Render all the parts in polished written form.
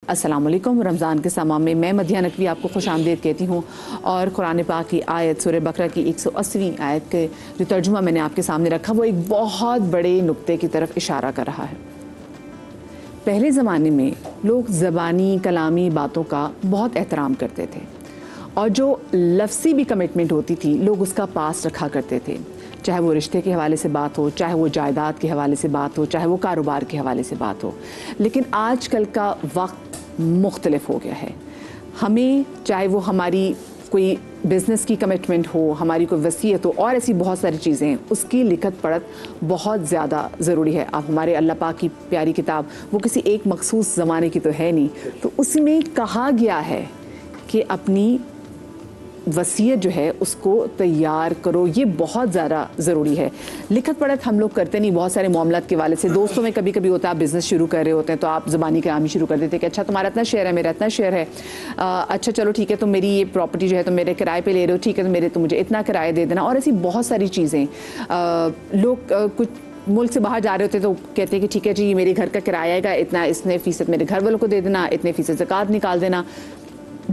السلام علیکم. رمضان کے سامع میں مدیحہ نقوی آپ کو خوش آمدید کہتی ہوں اور قرآن پاک کی آیت سورہ بقرہ کی 180ویں آیت کے جو ترجمہ میں نے آپ کے سامنے رکھا وہ ایک بہت بڑے نقطے کی طرف اشارہ کر رہا ہے. پہلے زمانے میں لوگ زبانی کلامی باتوں کا بہت احترام کرتے تھے اور جو لفظی بھی کمٹمنٹ ہوتی تھی لوگ اس کا پاس رکھا کرتے تھے، چاہے وہ رشتے کے حوالے سے بات ہو، چاہے وہ جائیداد کے حوالے سے بات ہو، چاہے وہ کاروبار کے حوالے سے بات ہو. لیکن آج کل کا وقت مختلف ہو گیا ہے. ہمیں چاہے وہ ہماری کوئی بزنس کی کمٹمنٹ ہو، ہماری کوئی وصیت ہو اور ایسی بہت ساری چیزیں ہیں، اس کی لکھت پڑھت بہت زیادہ ضروری ہے. اب ہمارے اللہ پاک کی پیاری کتاب وہ کسی ایک مخصوص زمانے کی تو ہے نہیں، تو اس میں کہا گیا ہے کہ اپنی وصیت جو ہے اس کو تیار کرو. یہ بہت زیادہ ضروری ہے. لکھت پڑھت ہم لوگ کرتے نہیں بہت سارے معاملات کے والے سے. دوستوں میں کبھی کبھی ہوتا ہے آپ بزنس شروع کر رہے ہوتے ہیں تو آپ زبانی کلام ہی شروع کر دیتے ہیں کہ اچھا تمہارا اتنا شیئر ہے، میرا اتنا شیئر ہے، اچھا چلو ٹھیک ہے تم میری یہ پراپرٹی جو ہے تم میرے کرائے پہ لے رہے ہو، ٹھیک ہے تو مجھے اتنا کرایہ دے دینا. اور ایسی بہت ساری چیزیں. لوگ کچھ ملک سے باہر جا رہے ہوتے تو کہتے ہیں کہ ٹھیک ہے جی میرے گھر کا کرایہ آئے گا اتنا، اتنے فیصد میرے گھر والوں کو دے دینا، اتنے فیصد زکوٰۃ نکال دینا.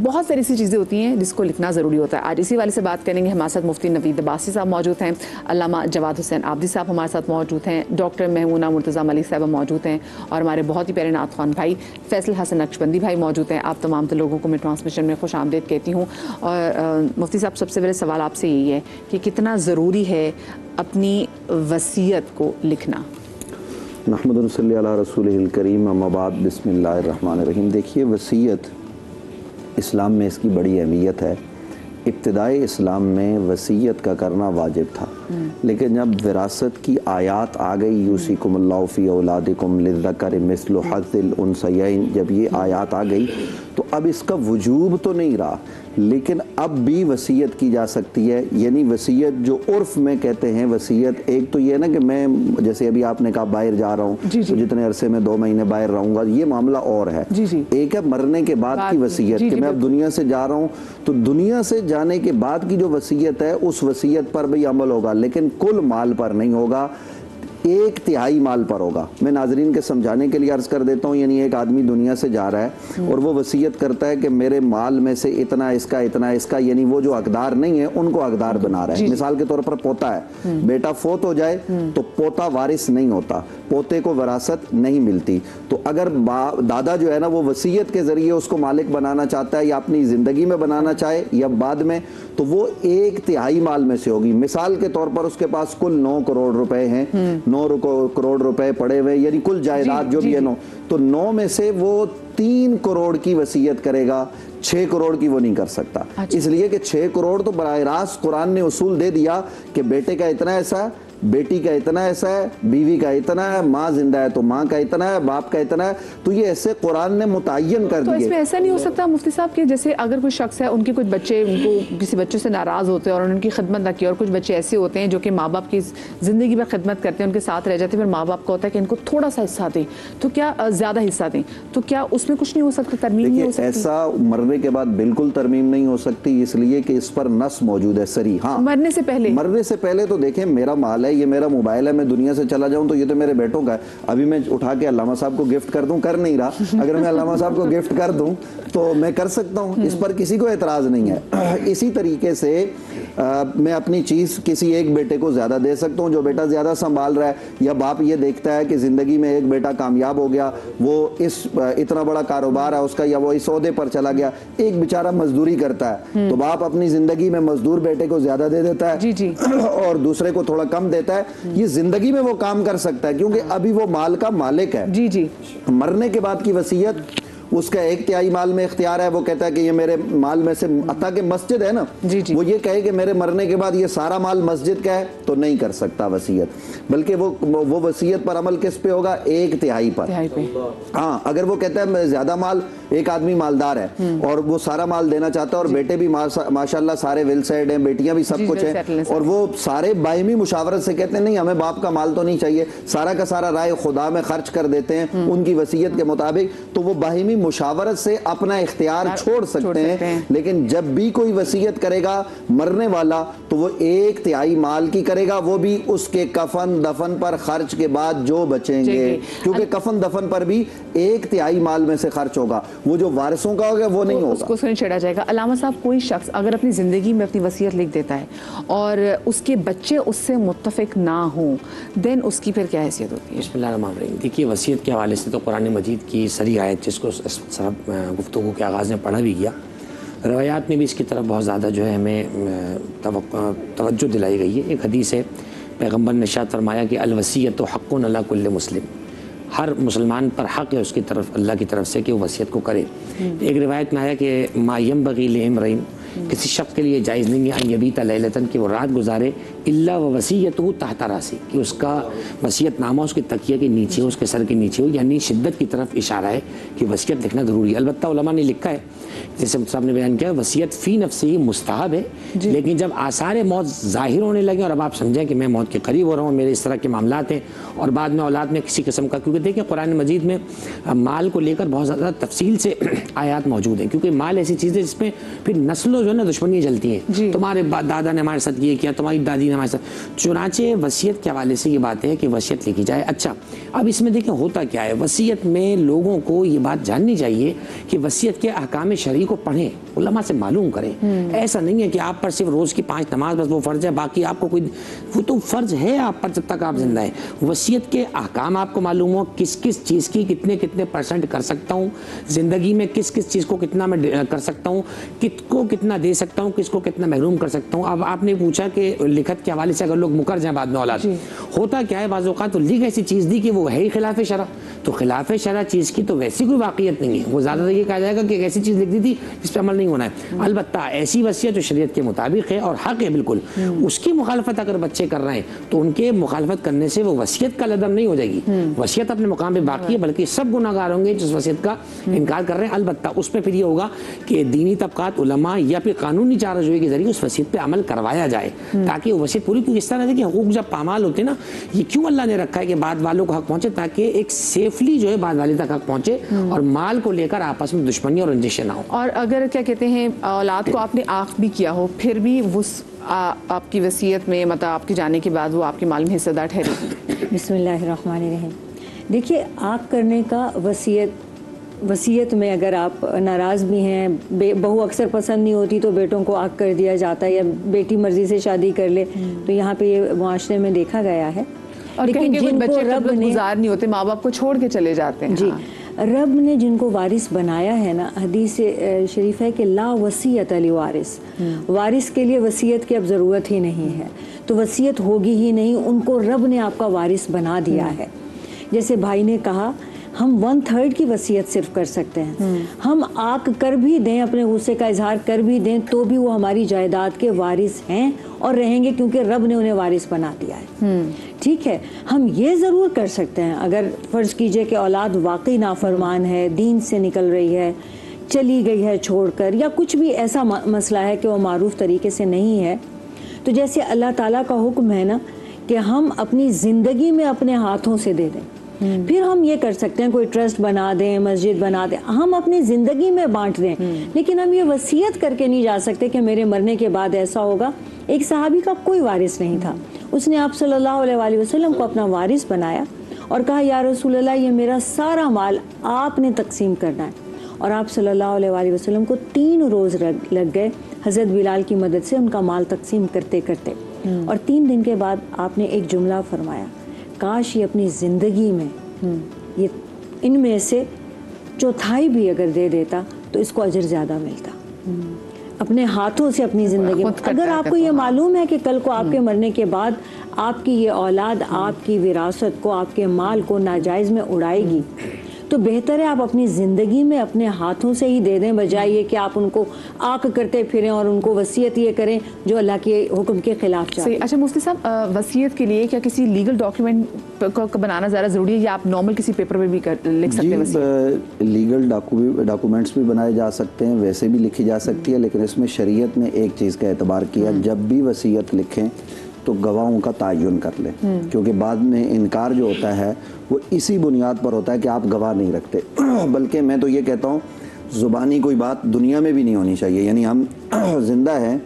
بہت ساری ایسی چیزیں ہوتی ہیں جس کو لکھنا ضروری ہوتا ہے. آج اسی والے سے بات کریں گے. ہمارے ساتھ مفتی نوید عباسی صاحب موجود ہیں، علامہ جواد حسین عابدی صاحب ہمارے ساتھ موجود ہیں، ڈاکٹر مہمونہ مرتضیٰ ملک صاحب موجود ہیں اور ہمارے بہت ہی پیارے نعت خوان بھائی فیصل حسن نقشبندی بھائی موجود ہیں. آپ تمام لوگوں کو میں ٹرانسمیشن میں خوش آمدید کہتی ہوں. اور مفتی صاحب سب سے پہلے سوال آپ سے یہی ہے کہ کتنا ضروری ہے اپنی وصیت کو لکھنا؟ نحمد صلی علی رسولہ الکریم، اما بعد، بسم اللہ الرحمن الرحیم. دیکھیے وصیت اسلام میں اس کی بڑی اہمیت ہے. ابتدائی اسلام میں وصیت کا کرنا واجب تھا، لیکن جب وراثت کی آیات آ گئی، یوصیکم اللہ فی اولادکم للذکر مثل حظ الانثیین، جب یہ آیات آ گئی تو اب اس کا وجوب تو نہیں رہا، لیکن اب بھی وصیت کی جا سکتی ہے. یعنی وصیت جو عرف میں کہتے ہیں وصیت، ایک تو یہ ہے نا کہ میں جیسے ابھی آپ نے کہا باہر جا رہا ہوں تو جتنے عرصے میں 2 مہینے باہر رہوں گا، یہ معاملہ اور ہے. ایک ہے مرنے کے بعد کی وصیت کہ میں اب دنیا سے جا رہا ہوں، تو دنیا سے جانے کے بعد کی جو وصیت ہے اس وصیت پر بھی عمل ہوگا، لیکن کل مال پر نہیں ہوگا، 1/3 مال پر ہوگا. میں ناظرین کے سمجھانے کے لیے عرض کر دیتا ہوں. یعنی ایک آدمی دنیا سے جا رہا ہے اور وہ وصیت کرتا ہے کہ میرے مال میں سے اتنا اس کا اتنا اس کا، یعنی وہ جو حقدار نہیں ہے ان کو حقدار بنا رہا ہے. مثال کے طور پر پوتا ہے، بیٹا فوت ہو جائے تو پوتا وارث نہیں ہوتا، پوتے کو وراثت نہیں ملتی. تو اگر دادا جو ہے نا وہ وصیت کے ذریعے اس کو مالک بنانا چاہتا ہے یا اپنی زندگی میں بنانا چاہے یا بعد میں، تو وہ 1/3 مال میں سے ہوگی. مثال کے طور پر اس کے پاس کل 9 کروڑ روپے ہیں، 9 کروڑ روپے پڑے ہوئے، یعنی کل جائیداد جو بھی ہے 9، تو 9 میں سے وہ 3 کروڑ کی وصیت کرے گا، 6 کروڑ کی وہ نہیں کر سکتا. اس لیے کہ 6 کروڑ تو براہ راست قرآن نے اصول دے دیا کہ بیٹے کا اتنا ایسا ہے، بیٹی کا اتنا ایسا ہے، بیوی کا اتنا ہے، ماں زندہ ہے تو ماں کا اتنا ہے، باپ کا اتنا ہے. تو یہ ایسے قرآن نے متعین کر دیے. تو اس میں ایسا نہیں ہو سکتا مفتی صاحب کہ جیسے اگر کوئی شخص ہے ان کے کچھ بچے ان کو کسی بچے سے ناراض ہوتے ہیں اور ان کی خدمت نہ کی، اور کچھ بچے ایسے ہوتے ہیں جو کہ ماں باپ کی زندگی میں خدمت کرتے ہیں، ان کے ساتھ رہ جاتے ہیں، پھر ماں باپ کا ہوتا ہے کہ ان کو تھوڑا سا حصہ دیں، تو کیا زیادہ حصہ دیں، تو کیا اس میں کچھ نہیں ہو سکتا، ترمیم نہیں ہو سکتی؟ ایسا مرنے کے بعد بالکل ترمیم نہیں ہو سکتی، اس لیے کہ اس پر نص موجود ہے صریح. ہاں مرنے سے پہلے تو دیکھیں میرا مال ہے، یہ میرا موبائل ہے، میں دنیا سے چلا جاؤں تو یہ تو میرے بیٹوں کا ہے. ابھی میں اٹھا کے علامہ صاحب کو گفٹ کر دوں، کر نہیں رہا، اگر میں علامہ صاحب کو گفٹ کر دوں تو میں کر سکتا ہوں، اس پر کسی کو اعتراض نہیں ہے. اسی طریقے سے میں اپنی چیز کسی ایک بیٹے کو زیادہ دے سکتا ہوں جو بیٹا زیادہ سنبھال رہا ہے، یا باپ یہ دیکھتا ہے کہ زندگی میں ایک بیٹا کامیاب ہو گیا، وہ اتنا بڑا کاروبار ہے اس کا یا وہ اس عہدے پر چلا گیا، ایک بیچارہ مزدوری کرتا ہے تو باپ اپنی زندگی میں مزدور بیٹے کو زیادہ دے دیتا ہے اور دوسرے کو تھوڑا کم دیتا ہے. یہ زندگی میں وہ کام کر سکتا ہے کیونکہ ابھی وہ مال کا مالک ہے. مرنے کے بعد کی وصیت اس کا 1/3 مال میں اختیار ہے. وہ کہتا ہے کہ یہ میرے مال میں سے، حتیٰ کہ مسجد ہے نا، وہ یہ کہے کہ میرے مرنے کے بعد یہ سارا مال مسجد کا ہے تو نہیں کر سکتا وصیت، بلکہ وہ وصیت پر عمل کس پہ ہوگا؟ 1/3 پر. ہاں اگر وہ کہتا ہے میں زیادہ مال، ایک آدمی مالدار ہے اور وہ سارا مال دینا چاہتا ہے اور بیٹے بھی ماشاءاللہ سارے ویل سیٹ ہیں، بیٹیاں بھی سب کچھ ہیں، اور وہ سارے باہمی مشاورت سے کہتے ہیں نہیں ہمیں باپ کا مال تو نہیں چاہیے، سارا کا سارا رائے خدا میں خرچ کر دیتے ہیں ان کی وصیت کے مطابق، تو وہ باہمی مشاورت سے اپنا اختیار چھوڑ سکتے ہیں. لیکن جب بھی کوئی وصیت کرے گا مرنے والا تو وہ 1/3 مال کی کرے گا، وہ بھی اس کے کفن دفن پر خرچ کے بعد جو بچیں گے، کیونکہ کفن دفن پر بھی 1/3 مال میں سے خرچ ہوگا. وہ جو وارثوں کا ہوگا وہ نہیں ہوگا, اس کو نہیں چھیڑا جائے گا. علامہ صاحب, کوئی شخص اگر اپنی زندگی میں اپنی وصیت لکھ دیتا ہے اور اس کے بچے اس سے متفق نہ ہوں, دین اس کی پھر کیا حیثیت ہوتی ہے؟ بسم اللہ الرحمن الرحیم. دیکھیے وصیت کے حوالے سے تو قرآن مجید کی سری آیت جس کو سب گفتگو کے آغاز میں پڑھا بھی گیا, روایات میں بھی اس کی طرف بہت زیادہ جو ہے ہمیں توجہ دلائی گئی ہے. ایک حدیث ہے, پیغمبر نے ارشاد فرمایا کہ الوصیۃ حق علی کل مسلم, ہر مسلمان پر حق ہے اس کی طرف اللہ کی طرف سے کہ وہ وصیت کو کرے. ایک روایت میں آیا کہ ما ینبغی لامرئ, کسی شخص کے لیے جائز نہیں ہے ان یبیت لیلۃ, کہ وہ رات گزارے الا ووصیتہ تحت راسی, کہ اس کا وصیت نامہ اس کے تکیے کے نیچے ہو, اس کے سر کے نیچے ہو. یعنی شدت کی طرف اشارہ ہے کہ وصیت لکھنا ضروری ہے. البتہ علماء نے لکھا ہے, جیسے صاحب نے بیان کیا, وصیت فی نفسی ہی مستحب ہے, لیکن جب آثار موت ظاہر ہونے لگے اور اب آپ سمجھیں کہ میں موت کے قریب ہو رہا ہوں, میرے اس طرح کے معاملات ہیں, اور بعد میں اولاد میں کسی قسم کا, کیونکہ دیکھیں قرآن مجید میں مال کو لے کر بہت زیادہ تفصیل سے آیات موجود ہیں, کیونکہ مال ایسی چیز ہے جس میں پھر نسلوں جو ہے نا دشمنیاں جلتی ہیں. تمہارے دادا نے ہمارے ساتھ یہ کیا, تمہاری دادی نے ہمارے ساتھ. چنانچہ وصیت کے حوالے سے یہ بات ہے کہ وصیت لکھی جائے. اچھا, اب اس میں دیکھیں ہوتا کیا ہے, وصیت میں لوگوں کو یہ بات جاننی چاہیے کہ وصیت کے احکام شرعی کو پڑھیں, علماء سے معلوم کریں. ایسا نہیں ہے کہ آپ پر صرف روز کی 5 نماز بس وہ فرض ہے, باقی آپ کو کوئی, وہ تو فرض ہے آپ پر جب تک آپ زندہ ہیں. وصیت کے احکام آپ کو معلوم ہو, کس کس چیز کی کتنے % کر سکتا ہوں زندگی میں, کس کس چیز کو کتنا میں کر سکتا ہوں, کس کو کتنا دے سکتا ہوں, کس کو کتنا محروم کر سکتا ہوں. اب آپ نے پوچھا کہ لکھت کے حوالے سے اگر لوگ مکر جائیں بعد میں اولاد, ہوتا کیا ہے بعض اوقات تو لکھ ایسی چیز دی کہ وہ ہے ہی خلاف شرع, تو خلاف شرع چیز کی تو ویسی کوئی واقعیت نہیں ہے. وہ زیادہ تر یہ کہا جائے گا کہ ایک ایسی چیز لکھ دی تھی جس پہ عمل نہیں ہونا ہے. البتہ ایسی وصیت جو شریعت کے مطابق ہے اور حق ہے بالکل, اس کی مخالفت اگر بچے کر رہے ہیں تو ان کے مخالفت کرنے سے وہ وصیت کا لدم نہیں ہو جائے گی. وصیت اپنے مقام پہ باقی ہے, بلکہ سب گناہ گار ہوں گے جس وصیت کا انکار کر رہے ہیں. البتہ اس پہ پھر یہ ہوگا کہ دینی طبقات, علماء یا پھر قانونی چارجوئی کے ذریعے اس وصیت پہ عمل کروایا جائے تاکہ وہ وصیت پوری, کیونکہ اس طرح کہ حقوق جب پامال ہوتے ہیں نا, یہ کیوں اللہ نے رکھا ہے کہ بعد والوں کو حق پہنچے, تاکہ ایک سیفلی جو ہے بعد والے تک حق پہنچے اور مال کو لے کر آپس میں دشمنی اور رنجشیں نہ ہو. اور اگر کیا کہتے ہیں اولاد کو آپ نے آنکھ بھی کیا ہو, پھر بھی وہ آپ کی وصیت میں مطلب آپ کے جانے کے بعد وہ آپ کے مال میں حصہ دار ٹھہرے گی. بسم اللہ الرحمن الرحیم. دیکھیے, آنکھ کرنے کا وصیت میں اگر آپ ناراض بھی ہیں, بہو اکثر پسند نہیں ہوتی تو بیٹوں کو آنکھ کر دیا جاتا ہے, یا بیٹی مرضی سے شادی کر لے, تو یہاں پہ یہ معاشرے میں دیکھا گیا ہے. اور لیکن جن کو رب نے گزار نہیں ہوتے, ماں باپ کو چھوڑ کے چلے جاتے ہیں. جی, رب نے جن کو وارث بنایا ہے نا, حدیث شریف ہے کہ لا وصیت لوارث, وارث کے لیے وصیت کی اب ضرورت ہی نہیں ہے, تو وصیت ہوگی ہی نہیں. ان کو رب نے آپ کا وارث بنا دیا ہے. جیسے بھائی نے کہا, ہم 1/3 کی وصیت صرف کر سکتے ہیں. ہم آنکھ کر بھی دیں, اپنے غصے کا اظہار کر بھی دیں, تو بھی وہ ہماری جائیداد کے وارث ہیں اور رہیں گے, کیونکہ رب نے انہیں وارث بنا دیا ہے. ٹھیک ہے, ہم یہ ضرور کر سکتے ہیں اگر فرض کیجئے کہ اولاد واقعی نافرمان ہے, دین سے نکل رہی ہے, چلی گئی ہے چھوڑ کر, یا کچھ بھی ایسا مسئلہ ہے کہ وہ معروف طریقے سے نہیں ہے, تو جیسے اللہ تعالیٰ کا حکم ہے نا کہ ہم اپنی زندگی میں اپنے ہاتھوں سے دے دیں, پھر ہم یہ کر سکتے ہیں کوئی ٹرسٹ بنا دیں, مسجد بنا دیں, ہم اپنی زندگی میں بانٹ دیں. لیکن ہم یہ وصیت کر کے نہیں جا سکتے کہ میرے مرنے کے بعد ایسا ہوگا. ایک صحابی کا کوئی وارث نہیں تھا, اس نے آپ صلی اللہ علیہ وآلہ وسلم کو اپنا وارث بنایا اور کہا یا رسول اللہ, یہ میرا سارا مال آپ نے تقسیم کرنا ہے. اور آپ صلی اللہ علیہ وآلہ وسلم کو 3 روز لگ گئے حضرت بلال کی مدد سے ان کا مال تقسیم کرتے کرتے. اور 3 دن کے بعد آپ نے ایک جملہ فرمایا, کاش یہ اپنی زندگی میں یہ ان میں سے 1/4 بھی اگر دے دیتا تو اس کو اجر زیادہ ملتا. اپنے ہاتھوں سے اپنی زندگی میں, اگر آپ کو یہ معلوم ہے کہ کل کو آپ کے مرنے کے بعد آپ کی یہ اولاد آپ کی وراثت کو, آپ کے مال کو ناجائز میں اڑائے گی, تو بہتر ہے آپ اپنی زندگی میں اپنے ہاتھوں سے ہی دے دیں, بجائے یہ کہ آپ ان کو آنکھ کرتے پھریں اور ان کو وصیت یہ کریں جو اللہ کے حکم کے خلاف جائے. اچھا مفتی صاحب, وصیت کے لیے کیا کسی لیگل ڈاکیومنٹ کو بنانا زیادہ ضروری ہے, یا آپ نارمل کسی پیپر پہ بھی لکھ سکتے ہیں؟ جی, لیگل ڈاکومنٹس بھی بنائے جا سکتے ہیں, ویسے بھی لکھی جا سکتی ہے, لیکن اس میں شریعت نے ایک چیز کا اعتبار کیا, جب بھی وصیت لکھیں تو گواہوں کا تعین کر لیں, کیونکہ بعد میں انکار جو ہوتا ہے وہ اسی بنیاد پر ہوتا ہے کہ آپ گواہ نہیں رکھتے. بلکہ میں تو یہ کہتا ہوں زبانی کوئی بات دنیا میں بھی نہیں ہونی چاہیے. یعنی ہم زندہ ہیں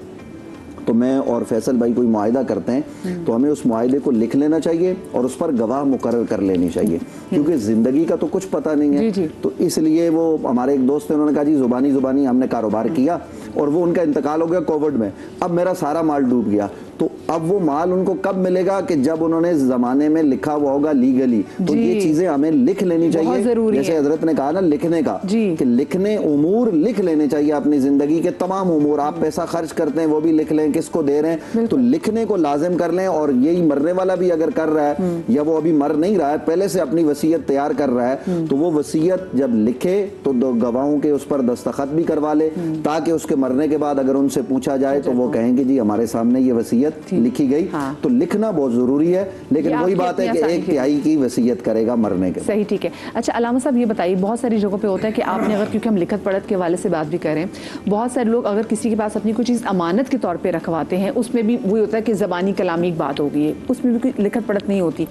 تو میں اور فیصل بھائی کوئی معاہدہ کرتے ہیں تو ہمیں اس معاہدے کو لکھ لینا چاہیے اور اس پر گواہ مقرر کر لینی چاہیے، کیونکہ زندگی کا تو کچھ پتہ نہیں ہے۔ تو اس لیے وہ ہمارے ایک دوست ہیں، انہوں نے کہا جی زبانی ہم نے کاروبار کیا اور وہ ان کا انتقال ہو گیا کووڈ میں، اب میرا سارا مال ڈوب گیا، تو اب وہ مال ان کو کب ملے گا کہ جب انہوں نے زمانے میں لکھا ہوا ہوگا لیگلی۔ تو یہ چیزیں ہمیں لکھ لینی چاہیے، جیسے حضرت نے کہا نا لکھنے کا، کہ لکھنے امور لکھ لینے چاہیے اپنی زندگی کے تمام امور۔ آپ پیسہ خرچ کرتے ہیں وہ بھی لکھ لیں، کس کو دے رہے ہیں، تو لکھنے کو لازم کر لیں۔ اور یہی مرنے والا بھی اگر کر رہا ہے یا وہ ابھی مر نہیں رہا ہے، پہلے سے اپنی وصیت تیار کر رہا ہے، تو وہ وصیت جب لکھے تو دو گواہوں کے اس پر دستخط بھی کروا لے، تاکہ اس کے مرنے کے بعد اگر ان سے پوچھا جائے تو وہ کہیں گے جی ہمارے سامنے یہ وصیت لکھی گئی۔ تو لکھنا بہت ضروری ہے، لیکن وہی بات ہے کہ 1/3 کی وصیت کرے گا مرنے کے بعد۔ صحیح، ٹھیک ہے۔ اچھا علامہ صاحب یہ بتائیے، بہت ساری جگہوں پہ ہوتا ہے کہ آپ نے اگر، کیونکہ ہم لکھت پڑھت کے حوالے سے بات بھی کریں، بہت سارے لوگ اگر کسی کے پاس اپنی کوئی چیز امانت کے طور پہ رکھواتے ہیں، اس میں بھی وہی ہوتا ہے کہ زبانی کلامی ایک بات ہوگی ہے، اس میں بھی کوئی لکھت پڑھت نہیں ہوتی،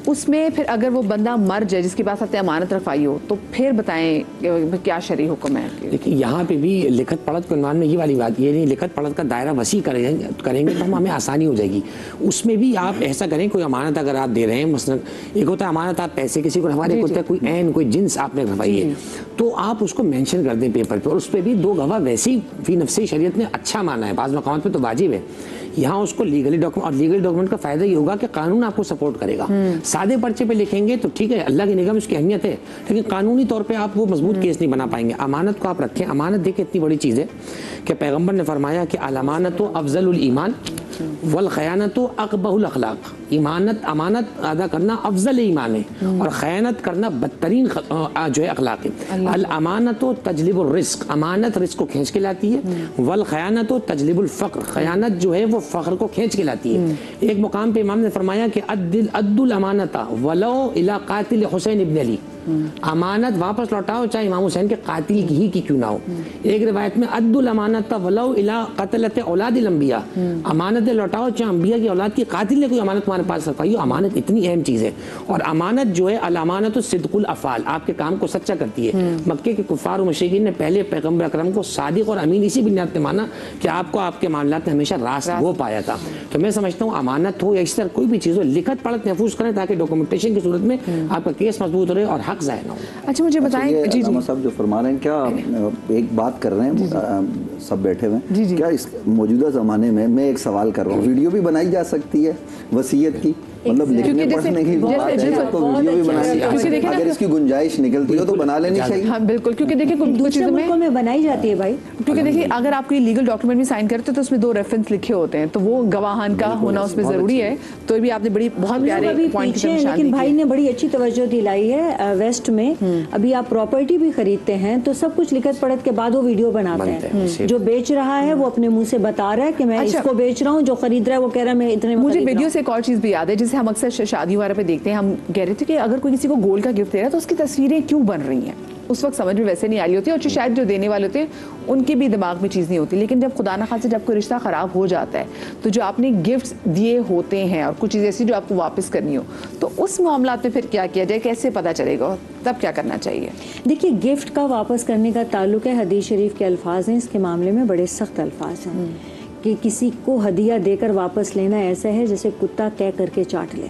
اس میں پھر اگر وہ بندہ مر جائے جس کے پاس آپ نے امانت رکھوائی ہو، تو پھر بتائیں کیا شرعی حکم ہے؟ دیکھیے یہاں پہ بھی لکھت پڑھت کے عنوان میں یہ والی بات، یہ نہیں لکھت پڑھت کا دائرہ وسیع کریں گے تو ہمیں آسانی ہو جائے گی۔ اس میں بھی آپ ایسا کریں، کوئی امانت اگر آپ دے رہے ہیں، مثلا ایک ہوتا ہے امانت آپ پیسے کسی کو رکھوا رہے ہیں، ہوتا ہے کوئی عین کوئی جنس آپ نے رکھوائی ہے، تو آپ اس کو مینشن کر دیں پیپر پہ، اور اس پہ بھی 2 گواہ ویسے ہی فی نفسی شریعت نے اچھا مانا ہے، بعض مقامات پہ تو واجب ہے۔ یہاں اس کو لیگلی ڈاکومنٹ، اور لیگل ڈاکومنٹ کا فائدہ یہ ہوگا کہ قانون آپ کو سپورٹ کرے گا۔ سادے پرچے پہ لکھیں گے تو ٹھیک ہے، اللہ کی نگاہ میں اس کی اہمیت ہے، لیکن قانونی طور پہ آپ وہ مضبوط کیس نہیں بنا پائیں گے۔ امانت کو آپ رکھیں، امانت دیکھیں اتنی بڑی چیز ہے کہ پیغمبر نے فرمایا کہ الامانت افضل الایمان والخیانت اقبح الاخلاق۔ امانت ادا کرنا افضل ایمان ہے اور خیانت کرنا بدترین جو ہے اخلاق ہے۔ الامانت تجلب الرزق، امانت رزق کو کھینچ کے لاتی ہے، والخیانت تجلب الفقر، خیانت جو ہے وہ فقر کو کھینچ کے لاتی ہے۔ ایک مقام پہ امام نے فرمایا کہ عد الامانت ولو الی قاتل حسین ابن علی، امانت واپس لوٹاؤ چاہے امام حسین کے قاتل ہی کی کیوں نہ ہو۔ ایک روایت میں عد الامانت ولو الی قتلۃ اولاد الانبیاء، امانت لوٹاؤ چاہے انبیاء کی اولاد کی قاتل نے کوئی امانت تمہارے پاس رکھوائی ہو۔ امانت اتنی اہم چیز ہے، اور امانت جو ہے الامانت صدق الافعال، آپ کے کام کو سچا کرتی ہے۔ مکے کے کفار و مشرکین نے پہلے پیغمبر اکرم کو صادق اور امین اسی بنیاد پہ مانا کہ آپ کو آپ کے معاملات میں ہمیشہ راست وہ پایا تھا۔ تو میں سمجھتا ہوں امانت ہو یا اس طرح کوئی بھی چیز ہو، لکھت پڑھت محفوظ کریں تاکہ ڈاکومنٹیشن کی صورت میں آپ کا کیس مضبوط رہے اور حق ضائع نہ ہو۔ اچھا مجھے بتائیں، جی علامہ صاحب جو فرما رہے ہیں، کیا ایک بات کر رہے ہیں سب بیٹھے ہوئے ہیں، کیا اس موجودہ زمانے میں میں ایک سوال کر رہا ہوں، ویڈیو بھی بنائی جا سکتی ہے وصیت کی؟ مطلب لکھنے پڑھنے کی بات ہے تو ویڈیو بھی بنائی جا سکتی ہے، اگر اس کی گنجائش نکلتی ہو تو بنا لینی چاہیے۔ ہاں بالکل، کیونکہ دیکھیں کچھ چیزوں میں بنائی جاتی ہے بھائی، کیونکہ دیکھیں اگر آپ کوئی لیگل ڈاکومنٹ بھی سائن کرتے تو اس میں 2 ریفرنس لکھے ہوتے ہیں، تو وہ گواہان کا ہونا اس میں ضروری ہے۔ تو بھی آپ نے بڑی بہت پیارے پوائنٹ کی، لیکن بھائی نے بڑی اچھی توجہ دلائی ہے۔ ویسٹ میں ابھی آپ پراپرٹی بھی خریدتے ہیں تو سب کچھ لکھت پڑھت کے بعد وہ ویڈیو بناتے ہیں، جو بیچ رہا ہے وہ اپنے منہ سے بتا رہا ہے کہ میں اس کو بیچ رہا ہوں، جو خرید رہا ہے وہ کہہ رہا ہے میں اتنے۔ مجھے ویڈیو سے ایک اور چیز بھی یاد ہے جسے ہم اکثر شادی وغیرہ پہ دیکھتے ہیں، ہم کہہ رہے تھے کہ اگر کوئی کسی کو گولڈ کا گفٹ دے رہا ہے تو اس کی تصویریں کیوں بن رہی ہیں؟ اس وقت سمجھ میں ویسے نہیں آ رہی ہوتی، اور شاید جو دینے والے ہوتے ہیں ان کے بھی دماغ میں چیز نہیں ہوتی، لیکن جب خدا نہ خاصے جب کوئی رشتہ خراب ہو جاتا ہے تو جو آپ نے گفٹس دیے ہوتے ہیں اور کچھ چیز ایسی جو آپ کو واپس کرنی ہو، تو اس معاملات میں پھر کیا کیا جائے، کیسے پتہ چلے گا، تب کیا کرنا چاہیے؟ دیکھیے گفٹ کا واپس کرنے کا تعلق ہے، حدیث شریف کے الفاظ ہیں اس کے معاملے میں بڑے سخت الفاظ ہیں کہ کسی کو ہدیہ دے کر واپس لینا ایسا ہے جیسے کتا کہہ کر کے چاٹ لے۔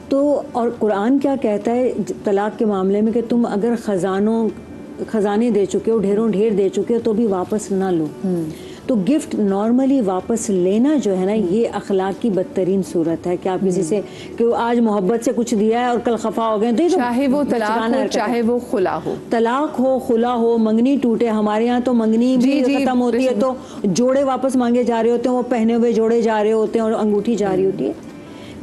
تو اور قرآن کیا کہتا ہے طلاق کے معاملے میں کہ تم اگر خزانے دے چکے ہو، ڈھیروں ڈھیر دے چکے ہو تو بھی واپس نہ لو۔ تو گفٹ نارملی واپس لینا جو ہے نا، یہ اخلاق کی بدترین صورت ہے کہ آپ کسی سے کہ آج محبت سے کچھ دیا ہے اور کل خفا ہو گئے، چاہے وہ طلاق ہو چاہے وہ خلا ہو، طلاق ہو خلا ہو، منگنی ٹوٹے، ہمارے ہاں تو منگنی بھی ختم ہوتی ہے تو جوڑے واپس مانگے جا رہے ہوتے ہیں، وہ پہنے ہوئے جوڑے جا رہے ہوتے ہیں اور انگوٹھی جا رہی ہوتی ہے۔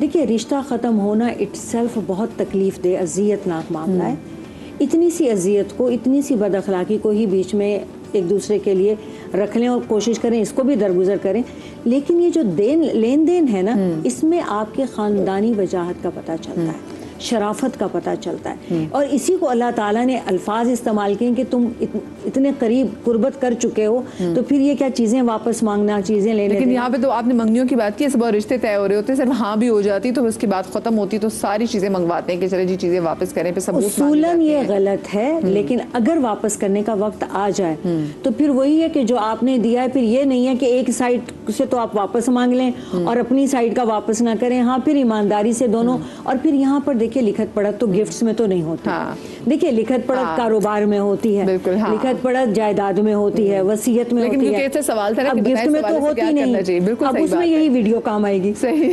دیکھیے رشتہ ختم ہونا اٹ سیلف بہت تکلیف دہ اذیت ناک معاملہ ہے۔ اتنی سی اذیت کو، اتنی سی بد اخلاقی کو ہی بیچ میں ایک دوسرے کے لیے رکھ لیں اور کوشش کریں اس کو بھی درگزر کریں، لیکن یہ جو لین دین ہے نا، اس میں آپ کے خاندانی وجاہت کا پتہ چلتا ہے۔ شرافت کا پتہ چلتا ہے. اور اسی کو اللہ تعالیٰ نے الفاظ استعمال کیے کہ تم اتنے قریب قربت کر چکے ہو تو پھر یہ کیا چیزیں واپس مانگنا, چیزیں لینے. لیکن یہاں پہ تو آپ نے منگنیوں کی بات کی, اس بار رشتے طے ہو رہے ہوتے, صرف ہاں بھی ہو جاتی تو اس کے بعد ختم ہوتی تو ساری چیزیں منگواتے ہیں کہ چلے جی چیزیں واپس کریں, پہ ثبوت اصولاً یہ غلط ہے. لیکن اگر واپس کرنے کا وقت آ جائے تو پھر وہی ہے کہ جو آپ نے دیا ہے, پھر یہ نہیں ہے کہ ایک سائڈ سے تو آپ واپس مانگ لیں اور اپنی سائڈ کا واپس نہ کریں. ہاں پھر ایمانداری سے دونوں. اور پھر یہاں پر دیکھیں لکھت پڑھت تو گفٹس میں تو نہیں ہوتی. دیکھیں لکھت پڑھت کاروبار میں ہوتی ہے, لکھت پڑھت جائیداد میں ہوتی ہے, وصیت میں ہوتی ہے, سوال تھا اب گفٹ میں تو ہوتی نہیں. اب اس میں یہی ویڈیو کام آئے گی. صحیح.